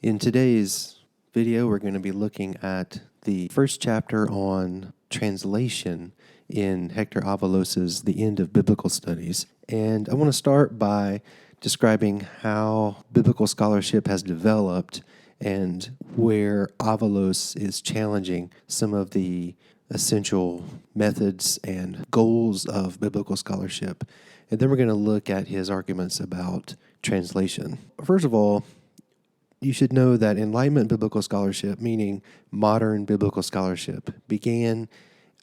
In today's video, we're going to be looking at the first chapter on translation in Hector Avalos' The End of Biblical Studies. And I want to start by describing how biblical scholarship has developed and where Avalos is challenging some of the essential methods and goals of biblical scholarship. And then we're going to look at his arguments about translation. First of all, you should know that Enlightenment biblical scholarship, meaning modern biblical scholarship, began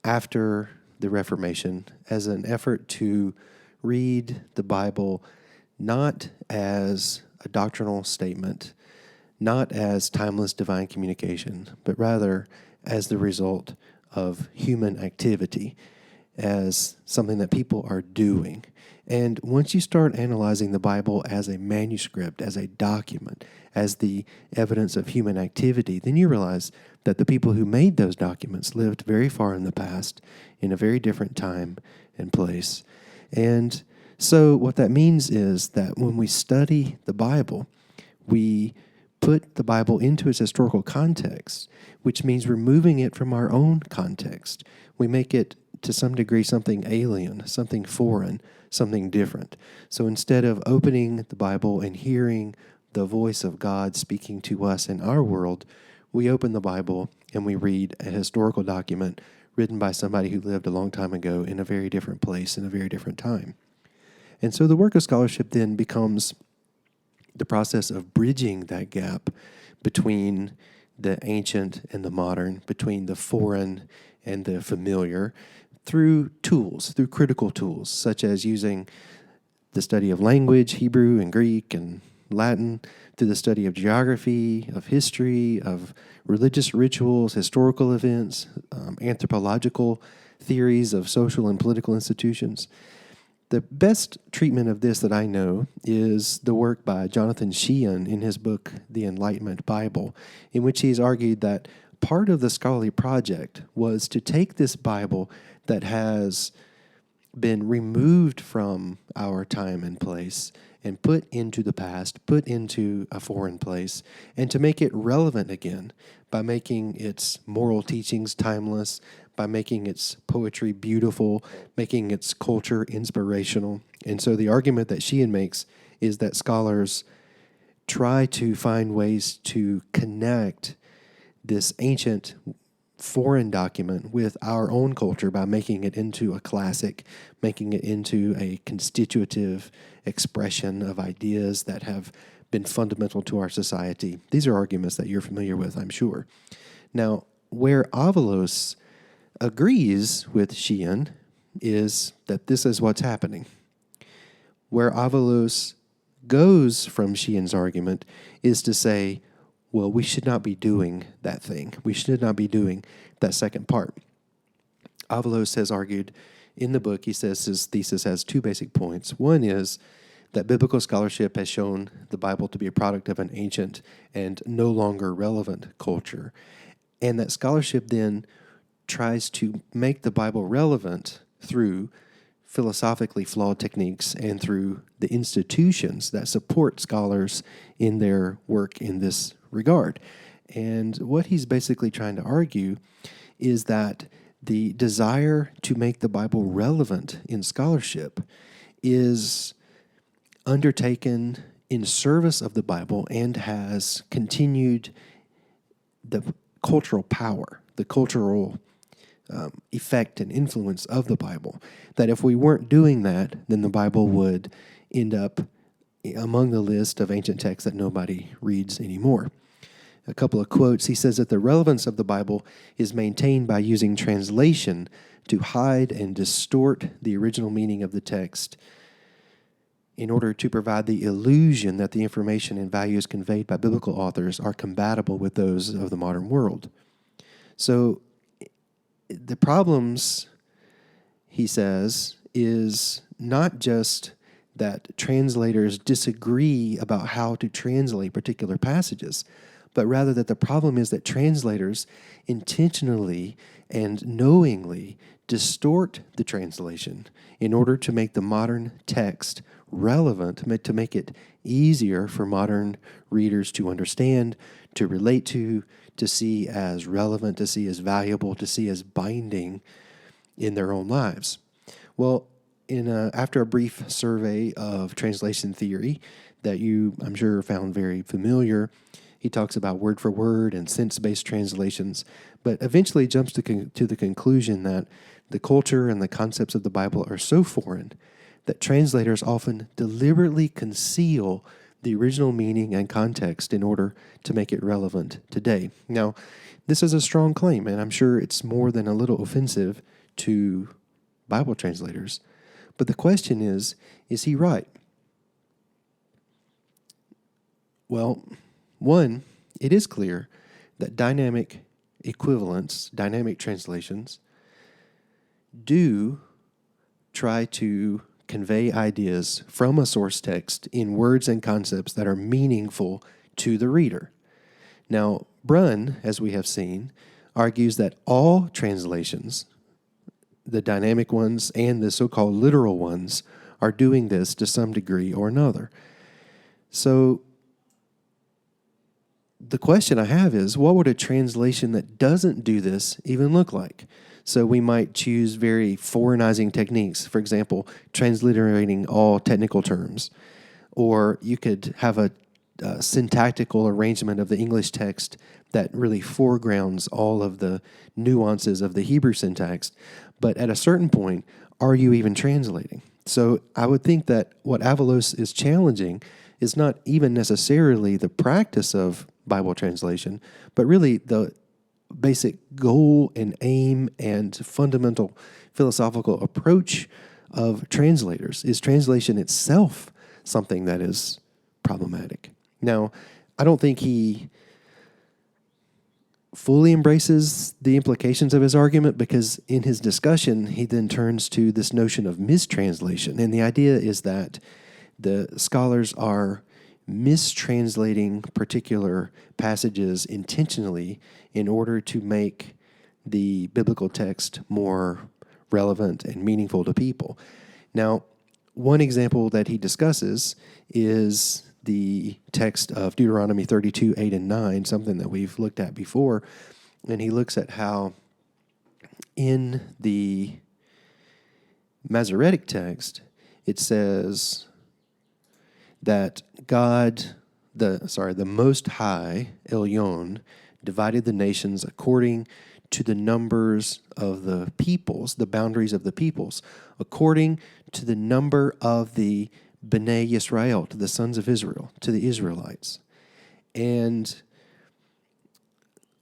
after the Reformation as an effort to read the Bible not as a doctrinal statement, not as timeless divine communication, but rather as the result of human activity, as something that people are doing. And once you start analyzing the Bible as a manuscript, as a document, as the evidence of human activity, then you realize that the people who made those documents lived very far in the past, in a very different time and place. And so what that means is that when we study the Bible, we put the Bible into its historical context, which means removing it from our own context. We make it, to some degree, something alien, something foreign, something different. So instead of opening the Bible and hearing the voice of God speaking to us in our world, we open the Bible and we read a historical document written by somebody who lived a long time ago in a very different place, in a very different time. And so the work of scholarship then becomes the process of bridging that gap between the ancient and the modern, between the foreign and the familiar, through tools, through critical tools, such as using the study of language, Hebrew and Greek and Latin, through the study of geography, of history, of religious rituals, historical events, anthropological theories of social and political institutions. The best treatment of this that I know is the work by Jonathan Sheehan in his book, The Enlightenment Bible, in which he's argued that part of the scholarly project was to take this Bible that has been removed from our time and place and put into the past, put into a foreign place, and to make it relevant again by making its moral teachings timeless, by making its poetry beautiful, making its culture inspirational. And so the argument that Sheehan makes is that scholars try to find ways to connect this ancient foreign document with our own culture by making it into a classic, making it into a constitutive expression of ideas that have been fundamental to our society. These are arguments that you're familiar with, I'm sure. Now, where Avalos agrees with Sheehan is that this is what's happening. Where Avalos goes from Sheehan's argument is to say, well, we should not be doing that thing. We should not be doing that second part. Avalos has argued in the book, he says his thesis has two basic points. One is that biblical scholarship has shown the Bible to be a product of an ancient and no longer relevant culture, and that scholarship then tries to make the Bible relevant through philosophically flawed techniques and through the institutions that support scholars in their work in this regard. And what he's basically trying to argue is that the desire to make the Bible relevant in scholarship is undertaken in service of the Bible and has continued the cultural power, the cultural effect and influence of the Bible. That if we weren't doing that, then the Bible would end up among the list of ancient texts that nobody reads anymore. A couple of quotes. He says that the relevance of the Bible is maintained by using translation to hide and distort the original meaning of the text in order to provide the illusion that the information and values conveyed by biblical authors are compatible with those of the modern world. So the problems, he says, is not just that translators disagree about how to translate particular passages, but rather that the problem is that translators intentionally and knowingly distort the translation in order to make the modern text relevant, to make it easier for modern readers to understand, to relate to see as relevant, to see as valuable, to see as binding in their own lives. Well, after a brief survey of translation theory that you, I'm sure, found very familiar, he talks about word for word and sense-based translations, but eventually jumps to the conclusion that the culture and the concepts of the Bible are so foreign that translators often deliberately conceal the original meaning and context in order to make it relevant today. Now, this is a strong claim, and I'm sure it's more than a little offensive to Bible translators. But the question is he right? Well, one, it is clear that dynamic equivalents, dynamic translations, do try to convey ideas from a source text in words and concepts that are meaningful to the reader. Now, Brunn, as we have seen, argues that all translations, the dynamic ones and the so-called literal ones, are doing this to some degree or another. So the question I have is, what would a translation that doesn't do this even look like? So we might choose very foreignizing techniques, for example, transliterating all technical terms. Or you could have a syntactical arrangement of the English text that really foregrounds all of the nuances of the Hebrew syntax. But at a certain point, are you even translating? So I would think that what Avalos is challenging is not even necessarily the practice of Bible translation, but really the basic goal and aim and fundamental philosophical approach of translators. Is translation itself something that is problematic? Now, I don't think he fully embraces the implications of his argument, because in his discussion, he then turns to this notion of mistranslation. And the idea is that the scholars are mistranslating particular passages intentionally in order to make the biblical text more relevant and meaningful to people. Now, one example that he discusses is the text of Deuteronomy 32, 8 and 9, something that we've looked at before. And he looks at how in the Masoretic text, it says that God, the Most High, Elyon, divided the nations according to the numbers of the peoples, the boundaries of the peoples, according to the number of the Bnei Yisrael, to the sons of Israel, to the Israelites. And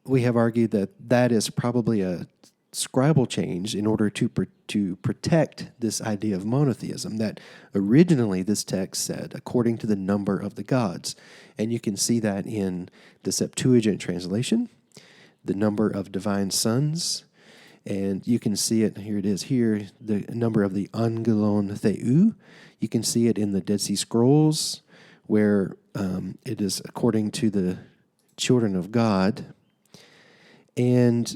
we have argued that that is probably a scribal change in order to protect this idea of monotheism, that originally this text said, according to the number of the gods. And you can see that in the Septuagint translation, the number of divine sons, and you can see it, here it is here, the number of the Angelon Theou. You can see it in the Dead Sea Scrolls, where it is according to the children of God. And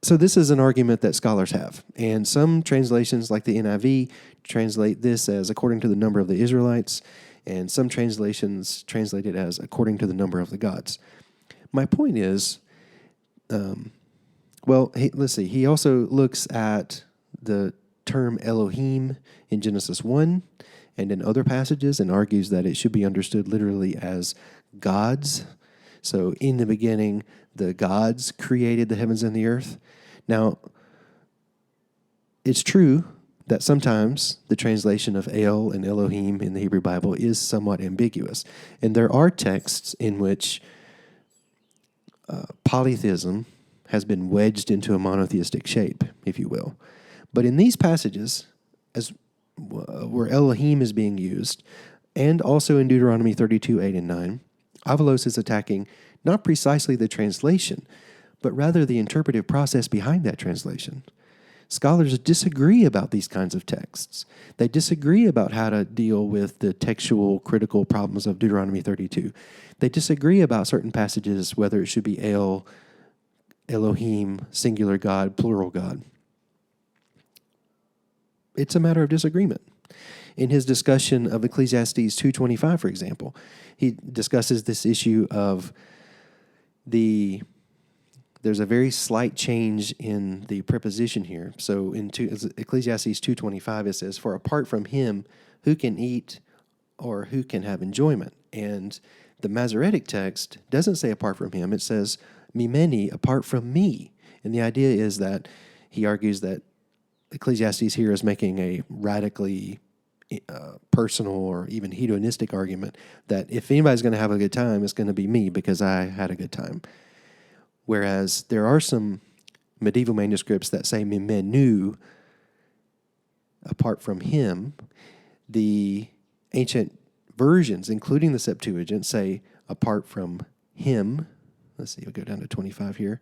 so this is an argument that scholars have. And some translations, like the NIV, translate this as according to the number of the Israelites, and some translations translate it as according to the number of the gods. My point is, let's see. He also looks at the term Elohim in Genesis 1 and in other passages, and argues that it should be understood literally as gods. So in the beginning, the gods created the heavens and the earth. Now, it's true that sometimes the translation of El and Elohim in the Hebrew Bible is somewhat ambiguous. And there are texts in which polytheism has been wedged into a monotheistic shape, if you will. But in these passages, where Elohim is being used, and also in Deuteronomy 32, 8 and 9, Avalos is attacking not precisely the translation, but rather the interpretive process behind that translation. Scholars disagree about these kinds of texts. They disagree about how to deal with the textual critical problems of Deuteronomy 32. They disagree about certain passages, whether it should be El, Elohim, singular God, plural God. It's a matter of disagreement. In his discussion of Ecclesiastes 2:25, for example, he discusses this issue of there's a very slight change in the preposition here. So in Ecclesiastes 2:25, it says, "For apart from him, who can eat or who can have enjoyment?" And the Masoretic text doesn't say apart from him. It says, "Mimeni," apart from me. And the idea is that he argues that Ecclesiastes here is making a radically personal or even hedonistic argument that if anybody's going to have a good time, it's going to be me because I had a good time. Whereas there are some medieval manuscripts that say mimenu, apart from him. The ancient versions, including the Septuagint, say apart from him. Let's see, we'll go down to 25 here.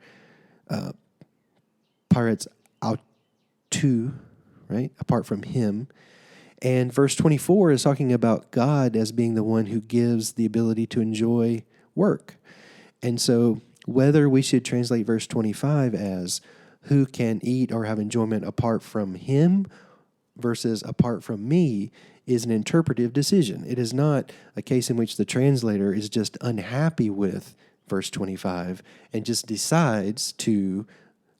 Pirates autu, right? Apart from him. And verse 24 is talking about God as being the one who gives the ability to enjoy work. And so whether we should translate verse 25 as who can eat or have enjoyment apart from him versus apart from me is an interpretive decision. It is not a case in which the translator is just unhappy with verse 25 and just decides to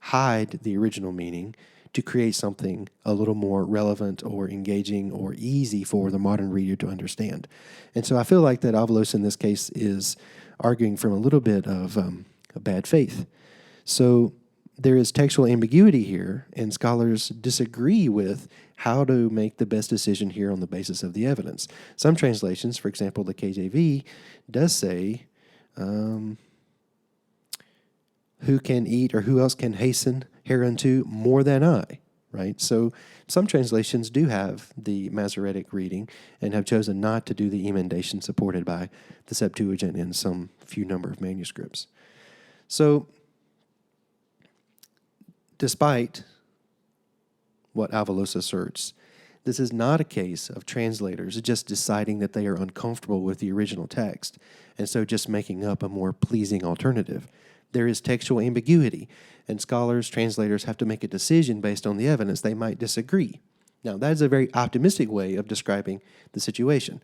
hide the original meaning to create something a little more relevant or engaging or easy for the modern reader to understand. And so I feel like that Avalos in this case is arguing from a little bit of a bad faith. So there is textual ambiguity here, and scholars disagree with how to make the best decision here on the basis of the evidence. Some translations, for example, the KJV, does say, who can eat or who else can hasten hereunto more than I, right? So some translations do have the Masoretic reading and have chosen not to do the emendation supported by the Septuagint in some few number of manuscripts. So despite what Avalos asserts, this is not a case of translators just deciding that they are uncomfortable with the original text and so just making up a more pleasing alternative. There is textual ambiguity, and scholars, translators have to make a decision based on the evidence. They might disagree. Now, that is a very optimistic way of describing the situation.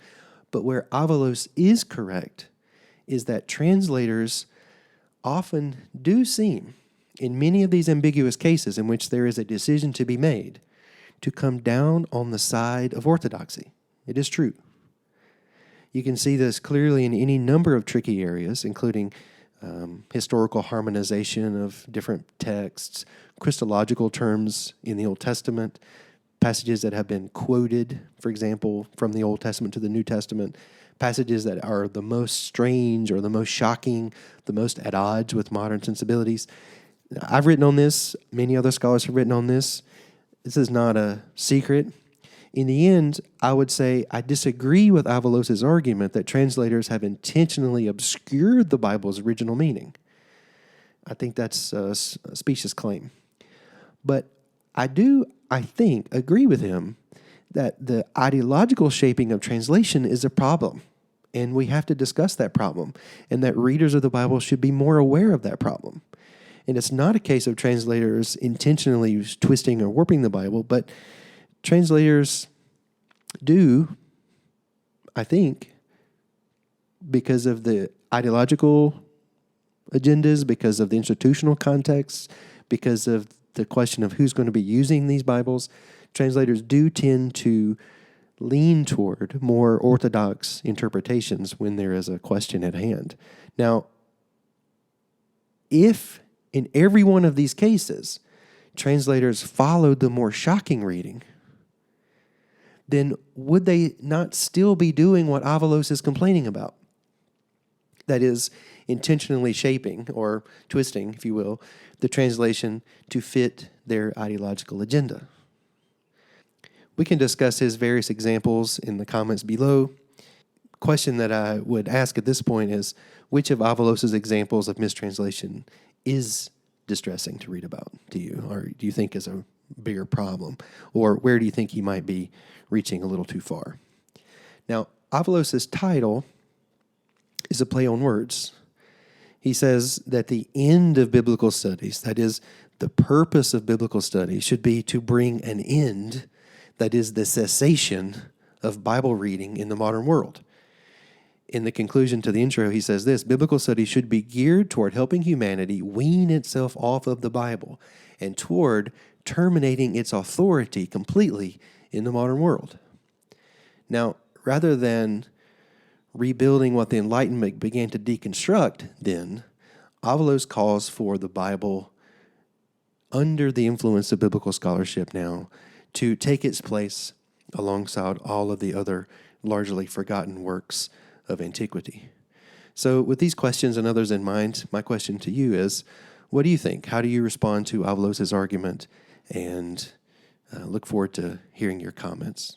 But where Avalos is correct is that translators often do seem, in many of these ambiguous cases in which there is a decision to be made, to come down on the side of orthodoxy. It is true. You can see this clearly in any number of tricky areas, including historical harmonization of different texts, Christological terms in the Old Testament, passages that have been quoted, for example, from the Old Testament to the New Testament, passages that are the most strange or the most shocking, the most at odds with modern sensibilities. I've written on this. Many other scholars have written on this. This is not a secret. In the end, I would say I disagree with Avalos' argument that translators have intentionally obscured the Bible's original meaning. I think that's a specious claim. But I think, agree with him that the ideological shaping of translation is a problem, and we have to discuss that problem, and that readers of the Bible should be more aware of that problem. And it's not a case of translators intentionally twisting or warping the Bible, but translators do, I think, because of the ideological agendas, because of the institutional context, because of the question of who's going to be using these Bibles, translators do tend to lean toward more orthodox interpretations when there is a question at hand. Now, if in every one of these cases translators followed the more shocking reading, then would they not still be doing what Avalos is complaining about? That is, intentionally shaping or twisting, if you will, the translation to fit their ideological agenda. We can discuss his various examples in the comments below. Question that I would ask at this point is, which of Avalos' examples of mistranslation is distressing to read about to you, or do you think is a bigger problem? Or where do you think he might be reaching a little too far? Now, Avalos' title is a play on words. He says that the end of biblical studies, that is, the purpose of biblical study, should be to bring an end, that is, the cessation of Bible reading in the modern world. In the conclusion to the intro, he says this: biblical study should be geared toward helping humanity wean itself off of the Bible and toward terminating its authority completely in the modern world. Now, rather than rebuilding what the Enlightenment began to deconstruct, then, Avalos calls for the Bible, under the influence of biblical scholarship now, to take its place alongside all of the other largely forgotten works of antiquity. So with these questions and others in mind, my question to you is, what do you think? How do you respond to Avalos' argument? And look forward to hearing your comments.